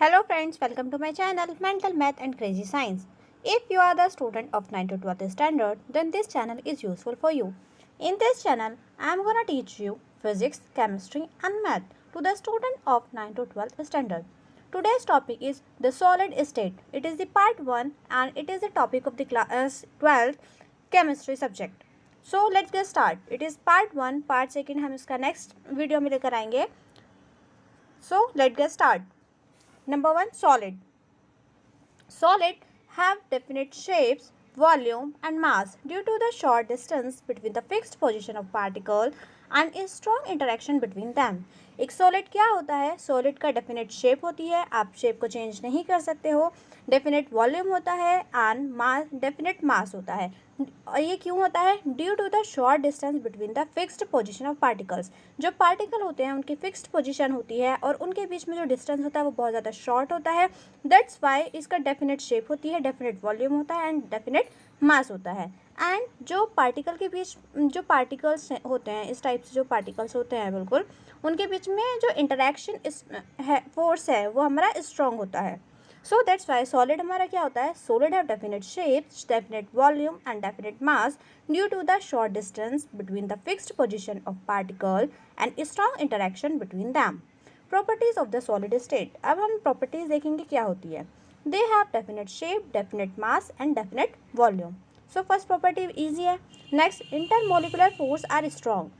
Hello friends, welcome to my channel Mental Math and Crazy Science. If you are the student of 9 to 12th standard, then this channel is useful for you. In this channel, I am gonna teach you physics, chemistry and math to the student of 9 to 12th standard. Today's topic is the solid state. It is the part 1 and it is the topic of the class 12th chemistry subject. So let's get start. It is part 1, part 2 हम इसका next video में लेकर आएंगे. So let's get start. Number 1, solid. Solid have definite shapes, volume and mass due to the short distance between the fixed position of particle and a strong interaction between them. एक solid क्या होता है? Solid का definite shape होती है, आप shape को change नहीं कर सकते हो. डेफिनेट वॉल्यूम होता है एंड मास, डेफिनेट मास होता है. और ये क्यों होता है? Due to the short distance between the fixed position of particles. जो पार्टिकल होते हैं उनकी फिक्स्ड पोजीशन होती है और उनके बीच में जो डिस्टेंस होता है वो बहुत ज़्यादा शॉर्ट होता है. दैट्स वाई इसका डेफिनेट शेप होती है, डेफिनेट वॉल्यूम होता है एंड डेफिनेट मास होता है. एंड जो पार्टिकल के बीच जो पार्टिकल्स होते हैं, इस टाइप से जो पार्टिकल्स होते हैं बिल्कुल, उनके बीच में जो इंटरेक्शन है, फोर्स है, वो हमारा स्ट्रॉन्ग होता है. सो दैट्स वाई सॉलिड हमारा क्या होता है? Solid have definite shapes, definite volume and definite mass due to the short distance between the fixed position of particle and strong interaction between them. Properties of the solid state. अब हम properties देखेंगे क्या होती है. They have definite shape, definite mass and definite volume. So first property easy है. Next, intermolecular force are strong.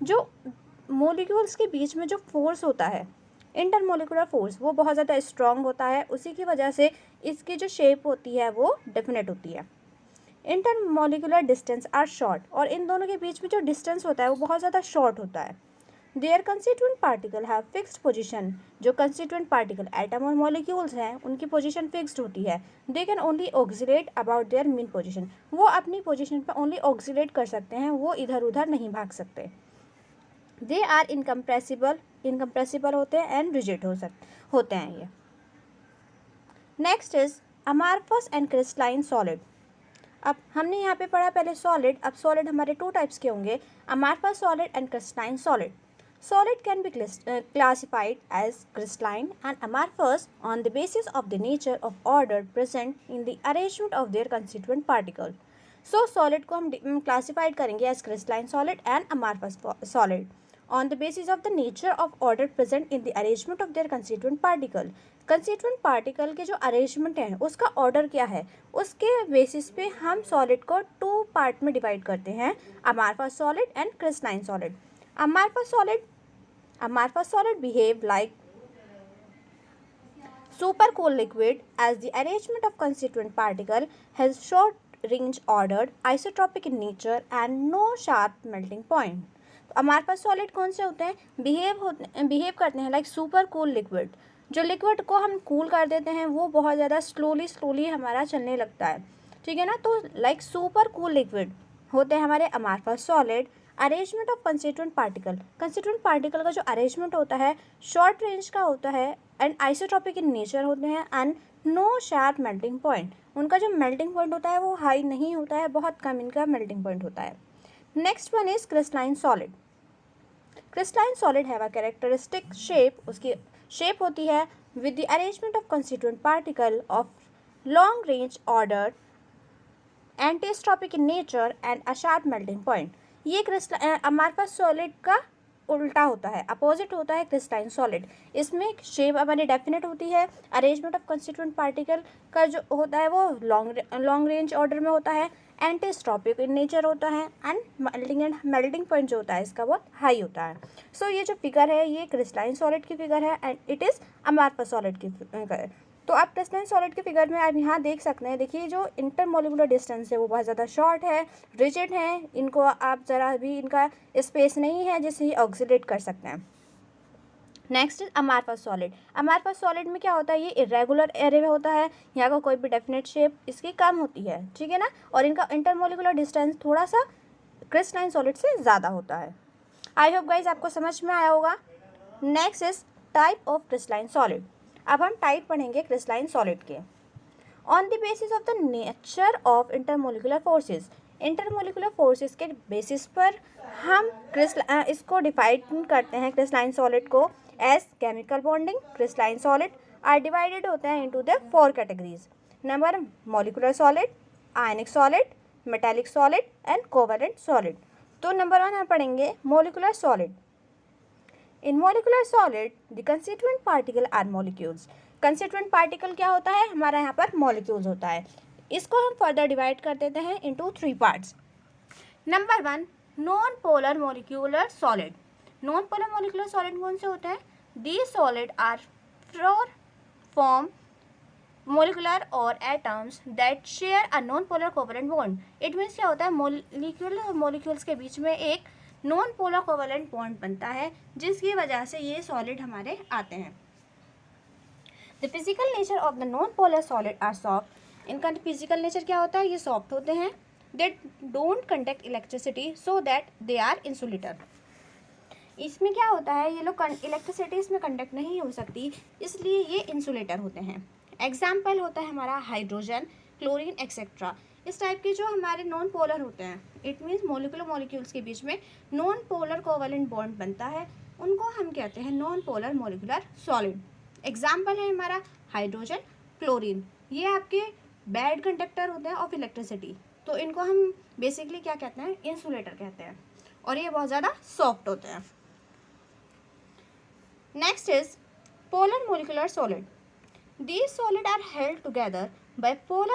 जो molecules के बीच में जो फोर्स होता है, इंटरमोलिकुलर फोर्स, वो बहुत ज़्यादा स्ट्रॉन्ग होता है. उसी की वजह से इसकी जो शेप होती है वो डेफिनेट होती है. Intermolecular distance are short. और इन दोनों के बीच में जो डिस्टेंस होता है वो बहुत ज़्यादा शॉर्ट होता है. There constituent particle have fixed position. जो कंस्टिट्यूएंट पार्टिकल एटम और मॉलिक्यूल्स हैं उनकी पोजीशन फिक्स्ड होती है. They can only oscillate about their mean position. वो अपनी पोजीशन पर ओनली ऑक्सिलेट कर सकते हैं, वो इधर उधर नहीं भाग सकते. दे आर इनकम्प्रेसिबल होते हैं एंड रिजिड होते हैं ये. Next is amorphous and crystalline solid. अब हमने यहाँ पे पढ़ा पहले सॉलिड. अब सॉलिड हमारे 2 टाइप्स के होंगे, amorphous solid and crystalline solid. Solid can be classified as crystalline and amorphous on the basis of the nature of order present in the arrangement of their constituent particle. So solid को हम classified करेंगे as crystalline solid and amorphous solid on the basis of the nature of order present in the arrangement of their constituent particle. Constituent particle के जो arrangement है उसका order क्या है, उसके बेसिस पे हम सॉलिड को 2 पार्ट में डिवाइड करते हैं, amorphous solid and crystalline solid. Amorphous solid behave like supercooled liquid as the arrangement of constituent particle has short range ordered, isotropic in nature and no sharp melting point. तो amorphous solid कौन से होते हैं? Behave करते हैं like super cool liquid. जो liquid को हम कूल कर देते हैं वो बहुत ज़्यादा स्लोली हमारा चलने लगता है, ठीक है ना. तो लाइक सुपर कूल लिक्विड होते हैं हमारे amorphous solid. Arrangement of constituent particle का जो अरेंजमेंट होता है शॉर्ट रेंज का होता है एंड आइसोट्रॉपिक इन नेचर होते हैं and no sharp melting point. उनका जो मेल्टिंग पॉइंट होता है वो हाई नहीं होता है, बहुत कम इनका मेल्टिंग पॉइंट होता है. Next one is crystalline solid. Crystalline solid have a characteristic shape. उसकी शेप होती है with the arrangement of constituent particle of long range order, anisotropic in nature and a sharp melting point. ये amorphous solid का उल्टा होता है, opposite होता है क्रिस्टलाइन सॉलिड. इसमें शेप हमारी डेफिनेट होती है, अरेंजमेंट ऑफ कंस्टिट्यूएंट पार्टिकल का जो होता है वो लॉन्ग रेंज ऑर्डर में होता है, एंटीस्ट्रॉपिक इन नेचर होता है एंड मेल्टिंग पॉइंट जो होता है इसका बहुत हाई होता है. सो ये जो फिगर है ये क्रिस्टलाइन सॉलिड की फिगर है एंड इट इज़ अमार्फस सॉलिड की फिगर. तो आप क्रिस्टलाइन सॉलिड के फिगर में आप यहाँ देख सकते हैं. देखिए जो इंटरमोलिकुलर डिस्टेंस है वो बहुत ज़्यादा शॉर्ट है, रिजिड है, इनको आप ज़रा भी इनका स्पेस नहीं है जिससे ये ऑक्सीडेट कर सकते हैं. Next is amorphous solid. Amorphous solid में क्या होता है? ये इरेगुलर एरे में होता है, यहाँ का कोई भी डेफिनेट शेप इसकी कम होती है, ठीक है ना. और इनका इंटरमोलिकुलर डिस्टेंस थोड़ा सा क्रिस्टलाइन सॉलिड से ज़्यादा होता है. आई होप गाइज आपको समझ में आया होगा. Next is type of crystalline solid. अब हम टाइप पढ़ेंगे क्रिस्टलाइन सॉलिड के. On the basis of the nature of intermolecular forces. Intermolecular forces के बेसिस पर हम इसको डिफाइन करते हैं क्रिस्टलाइन सॉलिड को as chemical bonding crystalline solid, are divided होते हैं into the 4 categories. Number molecular solid, ionic solid, metallic solid and covalent solid. तो नंबर 1 हम पढ़ेंगे molecular solid. In molecular solid the constituent particle are molecules. Constituent particle क्या होता है? हमारा यहाँ पर मॉलिक्यूल्स होता है। इसको हम फर्दर डिवाइड कर देते हैं into 3 parts. Number 1 non polar molecular solid. Non polar molecular solid कौन से होते हैं? These solid are form molecular or atoms that share a non-polar covalent bond. It means क्या होता है? molecule और molecules के बीच में एक नॉन पोलर कोवैलेंट बॉन्ड बनता है, जिसकी वजह से ये सॉलिड हमारे आते हैं। The physical nature of the non polar solid are soft. इनका फिजिकल नेचर क्या होता है? ये सॉफ्ट होते हैं। They don't conduct electricity so that they are insulator. इसमें क्या होता है? ये लोग इलेक्ट्रिसिटी इसमें कंडक्ट नहीं हो सकती, इसलिए ये इंसुलेटर होते हैं। एग्जाम्पल होता है हमारा हाइड्रोजन, क्लोरीन एक्सेट्रा। इस टाइप के जो हमारे नॉन पोलर होते हैं, इट मीन्स मोलिकुलर मॉलिक्यूल्स के बीच में नॉन पोलर कोवैलेंट बॉन्ड बनता है, उनको हम कहते हैं non polar molecular solid. Example है हमारा हाइड्रोजन, क्लोरीन। ये आपके बैड कंडक्टर होते हैं ऑफ इलेक्ट्रिसिटी, तो इनको हम बेसिकली क्या कहते हैं? इंसुलेटर कहते हैं, और ये बहुत ज़्यादा सॉफ्ट होते हैं। Next is polar molecular solid. These solids are held together by polar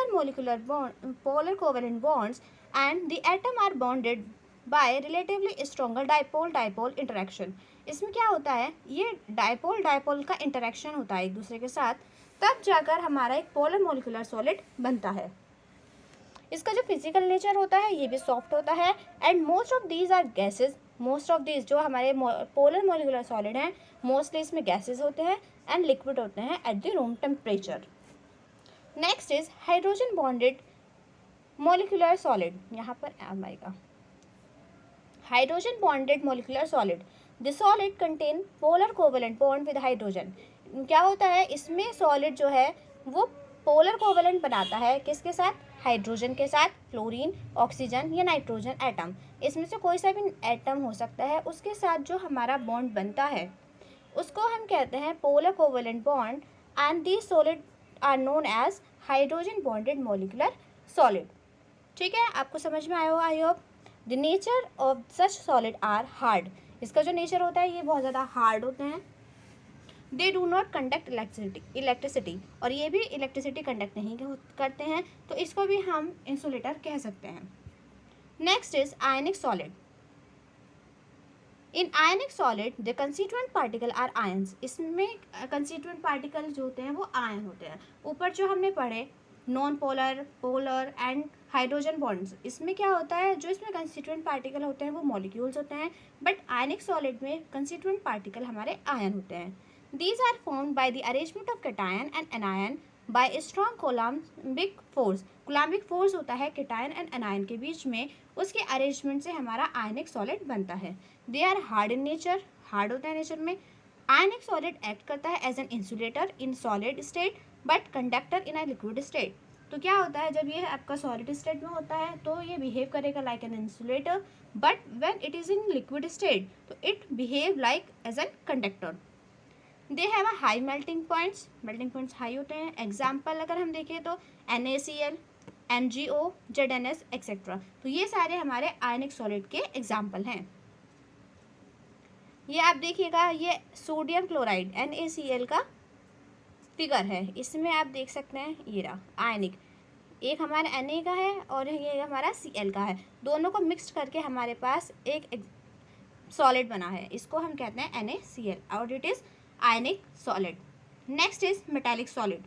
covalent bonds, and the atom are bonded by relatively stronger dipole-dipole interaction. इसमें क्या होता है? ये डाइपोल का इंटरेक्शन होता है एक दूसरे के साथ, तब जाकर हमारा एक पोलर मोलिकुलर सॉलिड बनता है। इसका जो फिजिकल नेचर होता है ये भी सॉफ्ट होता है, and most of these are gases. Most of these जो हमारे पोलर मोलिकुलर सॉलिड हैं, मोस्टली इसमें गैसेज होते हैं एंड लिक्विड होते हैं at the room temperature. Next is hydrogen bonded molecular solid. यहाँ पर आएगा hydrogen bonded molecular solid. The solid contain polar covalent bond with hydrogen. क्या होता है? इसमें सॉलिड जो है वो पोलर कोवैलेंट बनाता है, किसके साथ? हाइड्रोजन के साथ, फ्लोरीन, ऑक्सीजन या नाइट्रोजन एटम। इसमें से कोई सा भी एटम हो सकता है, उसके साथ जो हमारा बॉन्ड बनता है उसको हम कहते हैं polar covalent bond, and these solid are known as hydrogen bonded molecular solid. ठीक है, आपको समझ में आया होगा I hope. The nature of such solid are hard. इसका जो नेचर होता है ये बहुत ज़्यादा हार्ड होते हैं। दे डू नॉट कंडक्ट इलेक्ट्रिसिटी, और ये भी इलेक्ट्रिसिटी कंडक्ट नहीं करते हैं, तो इसको भी हम इंसुलेटर कह सकते हैं। Next is ionic solid. In ionic solid the constituent particle are ions. इसमें कंस्टिट्यूएंट पार्टिकल जो होते हैं वो आयन होते हैं। ऊपर जो हमने पढ़े non polar, polar and hydrogen bonds, इसमें क्या होता है? जो इसमें कंस्टिट्यूएंट पार्टिकल होते हैं वो मॉलिक्यूल्स होते हैं, बट आयनिक सॉलिड में कंस्टिट्यूएंट पार्टिकल हमारे आयन होते हैं। These are formed by the arrangement of cation and anion by a strong coulombic force. coulombic force होता है cation and anion के बीच में, उसके अरेंजमेंट से हमारा आयनिक सॉलिड बनता है। They are hard in nature, hard होता है नेचर में। आयनिक सॉलिड एक्ट करता है as an insulator in solid state but conductor in a liquid state. तो क्या होता है? जब ये आपका सॉलिड स्टेट में होता है तो ये बिहेव करेगा like an insulator, but when it is in liquid state तो it behave like as an conductor. They have a high melting points. Melting points high होते हैं। एग्जाम्पल अगर हम देखें तो NaCl, MgO, ZnS एक्सेट्रा। तो ये सारे हमारे आयनिक सॉलिड के एग्जाम्पल हैं। ये आप देखिएगा, ये सोडियम क्लोराइड NaCl का फिगर है, इसमें आप देख सकते हैं ये रहा आयनिक, एक हमारा Na का है और ये हमारा Cl का है, दोनों को मिक्स करके हमारे पास एक सॉलिड बना है, इसको हम कहते हैं NaCl और it is ionic solid. Next is metallic solid.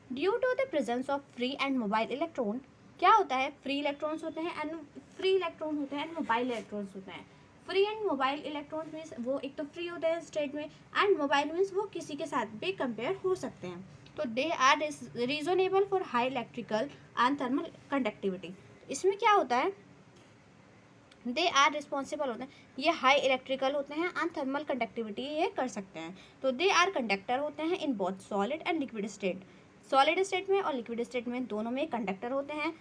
Due to the presence of free and mobile electron, क्या होता है? फ्री इलेक्ट्रॉन्स होते हैं एंड मोबाइल इलेक्ट्रॉन्स होते हैं। Free and mobile electrons means वो एक तो फ्री होते हैं स्टेट में, एंड मोबाइल मीन्स वो किसी के साथ भी कंपेयर हो सकते हैं। तो they are reasonable for high electrical and thermal conductivity. इसमें क्या होता है? दे आर रिस्पॉन्सिबल होते हैं, ये हाई इलेक्ट्रिकल होते हैं एंड थर्मल कंडक्टिविटी ये कर सकते हैं। तो दे आर कंडक्टर होते हैं in both solid and liquid state. Solid state में और लिक्विड स्टेट में दोनों में कंडक्टर होते हैं,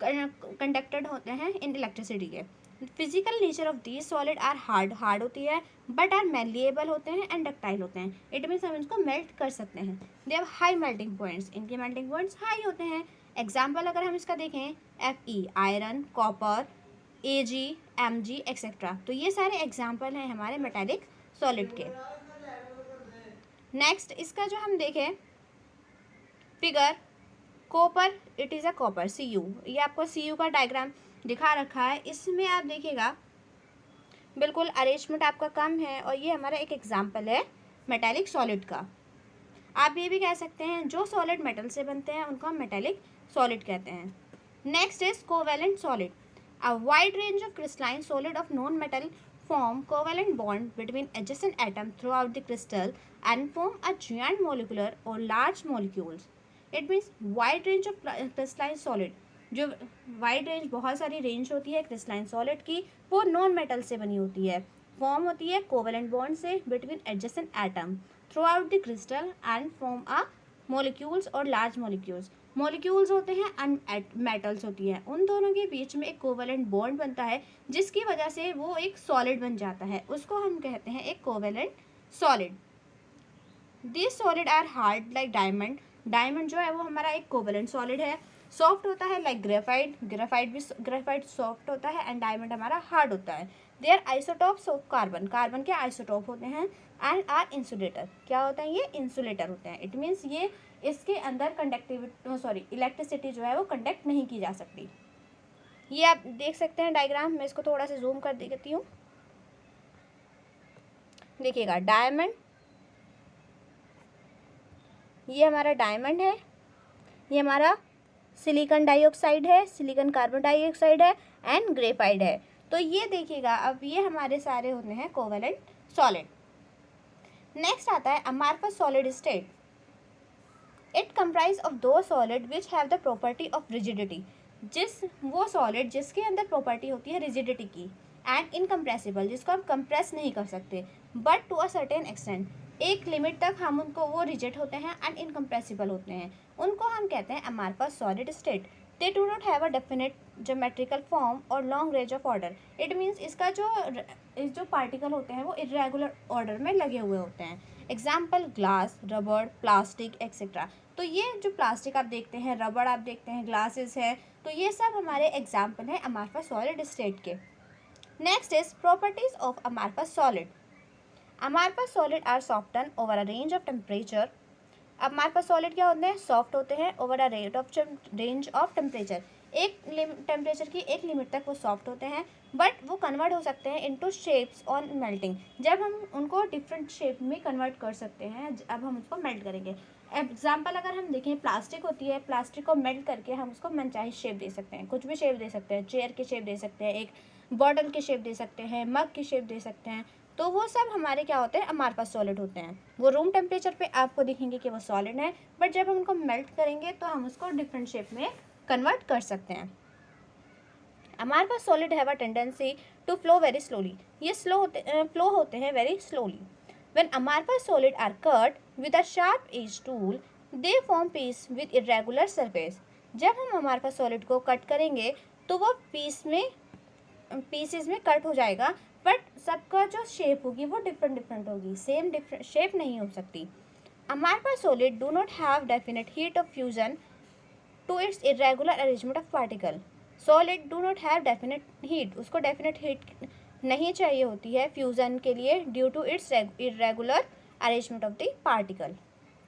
कंडक्टेड होते हैं इन इलेक्ट्रिसिटी के। Physical nature of these solid are hard होती है, बट आर मेलिएबल होते हैं एंड डक्टाइल होते हैं। इट मीन्स हम इनको मेल्ट कर सकते हैं। They have high melting points, इनके मेल्टिंग पॉइंट्स हाई होते हैं। एग्जाम्पल अगर हम इसका देखें, Fe iron, copper, Ag, Mg etcetera, तो ये सारे एग्जाम्पल हैं हमारे मेटेलिक सॉलिड के। नेक्स्ट इसका जो हम देखें figure, copper, it is a copper Cu, ये आपको Cu का डायग्राम दिखा रखा है। इसमें आप देखिएगा बिल्कुल अरेंजमेंट आपका कम है, और ये हमारा एक एग्जाम्पल है मेटेलिक सॉलिड का। आप ये भी कह सकते हैं जो सॉलिड मेटल से बनते हैं उनको हम मेटेलिक सॉलिड कहते हैं। Next is covalent solid, a wide range of crystalline solid of non metal form covalent bond between adjacent atoms throughout the crystal and form a giant molecular or large molecules. It means wide range of crystalline solid, जो wide range, बहुत सारी range होती है crystalline solid की, वो non metal से बनी होती है, फॉर्म होती है कोवेलेंट बॉन्ड से between adjacent atom through out the crystal and form a molecules और लार्ज मोलिक्यूल्स। मोलिक्यूल्स होते हैं एंड मेटल्स होती हैं, उन दोनों के बीच में एक कोवेलेंट बॉन्ड बनता है जिसकी वजह से वो एक सॉलिड बन जाता है, उसको हम कहते हैं एक covalent solid. This solid are hard like diamond, diamond जो है वो हमारा एक कोवेलेंट सॉलिड है। सॉफ्ट होता है लाइक ग्रेफाइट, ग्रेफाइट सॉफ्ट होता है, एंड डायमंड हमारा हार्ड होता है। They are isotopes of carbon, carbon के आइसोटॉप होते हैं, एंड आर इंसुलेटर, क्या होता है ये इंसुलेटर होते हैं। इट मीन्स ये इसके अंदर कंडक्टिविटी इलेक्ट्रिसिटी जो है वो कंडक्ट नहीं की जा सकती। ये आप देख सकते हैं डायग्राम, मैं इसको थोड़ा सा जूम कर देती हूँ। देखिएगा डायमंड, ये हमारा डायमंड है, ये हमारा सिलिकॉन डाइऑक्साइड है, सिलिकॉन कार्बन डाइऑक्साइड है, एंड ग्रेफाइट है। तो ये देखिएगा अब ये हमारे सारे होते हैं कोवेलेंट सॉलिड। नेक्स्ट आता है amorphous solid state, it comprise of दो solid which have the property of rigidity, वो सॉलिड जिसके अंदर प्रॉपर्टी होती है रिजिडिटी की, एंड इनकम्प्रेसिबल, जिसको हम कंप्रेस नहीं कर सकते, but to a certain extent, एक लिमिट तक हम उनको वो रिजिड होते हैं एंड इनकम्प्रेसिबल होते हैं, उनको हम कहते हैं amorphous solid state. They do not have a definite geometrical form और long range of order. It means इसका जो पार्टिकल होते हैं वो इरेगुलर ऑर्डर में लगे हुए होते हैं। एग्जाम्पल ग्लास, रबड़, प्लास्टिक एक्सेट्रा। तो ये जो प्लास्टिक आप देखते हैं, रबड़ आप देखते हैं, ग्लासेस हैं, तो ये सब हमारे एग्जाम्पल हैं अमार्फस सॉलिड स्टेट के। Next is properties of amorphous solid, amorphous solid are soften over a range of temperature. Amorphous solid क्या होते हैं, सॉफ्ट होते हैं over a range of temperature, एक टेम्परेचर की एक लिमिट तक वो सॉफ्ट होते हैं, बट वो कन्वर्ट हो सकते हैं इनटू शेप्स ऑन मेल्टिंग, जब हम उनको डिफरेंट शेप में कन्वर्ट कर सकते हैं, अब हम उसको मेल्ट करेंगे। एग्जाम्पल अगर हम देखें, प्लास्टिक होती है, प्लास्टिक को मेल्ट करके हम उसको मनचाही शेप दे सकते हैं, कुछ भी शेप दे सकते हैं, चेयर की शेप दे सकते हैं, एक बॉटल की शेप दे सकते हैं, मग की शेप दे सकते हैं, तो वो सब हमारे क्या होते हैं अमार्फस सॉलिड होते हैं। वो रूम टेम्परेचर पे आपको दिखेंगे कि वो सॉलिड है, बट जब हम उनको मेल्ट करेंगे तो हम उसको डिफरेंट शेप में कन्वर्ट कर सकते हैं। Amorphous solid have a tendency to flow very slowly, ये फ्लो होते हैं very slowly. When amorphous solid are cut with a sharp edge tool, they form piece with irregular surface. जब हम amorphous solid को cut करेंगे तो वो pieces में कट हो जाएगा, बट सबका जो शेप होगी वो डिफरेंट होगी, सेम डिफरेंट शेप नहीं हो सकती। Amorphous solid do not have definite heat of fusion to its irregular arrangement of particle. Solid do not have definite heat, उसको definite heat नहीं चाहिए होती है फ्यूज़न के लिए, due to its irregular arrangement of the particle.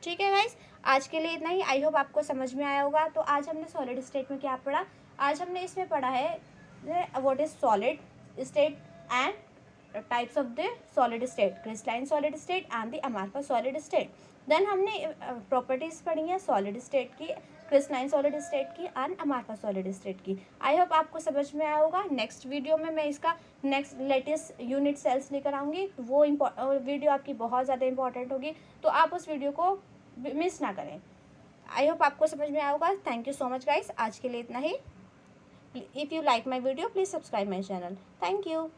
ठीक है guys, आज के लिए इतना ही। आई होप आपको समझ में आया होगा। तो आज हमने सॉलिड स्टेट में क्या पढ़ा, आज हमने इसमें पढ़ा है what is solid state and types of the solid state, crystalline solid state and the amorphous solid state. Then हमने प्रॉपर्टीज़ पढ़ी हैं सॉलिड स्टेट की, क्रिस्टलाइन सॉलिड स्टेट की एंड अमार्फस सॉलिड स्टेट की। आई होप आपको समझ में आया होगा। नेक्स्ट वीडियो में मैं इसका नेक्स्ट लेटेस्ट यूनिट सेल्स लेकर आऊँगी, वो वीडियो आपकी बहुत ज़्यादा इंपॉर्टेंट होगी, तो आप उस वीडियो को मिस ना करें। आई होप आपको समझ में आया होगा। Thank you so much guys, आज के लिए इतना ही। If you like my video please subscribe my channel. Thank you.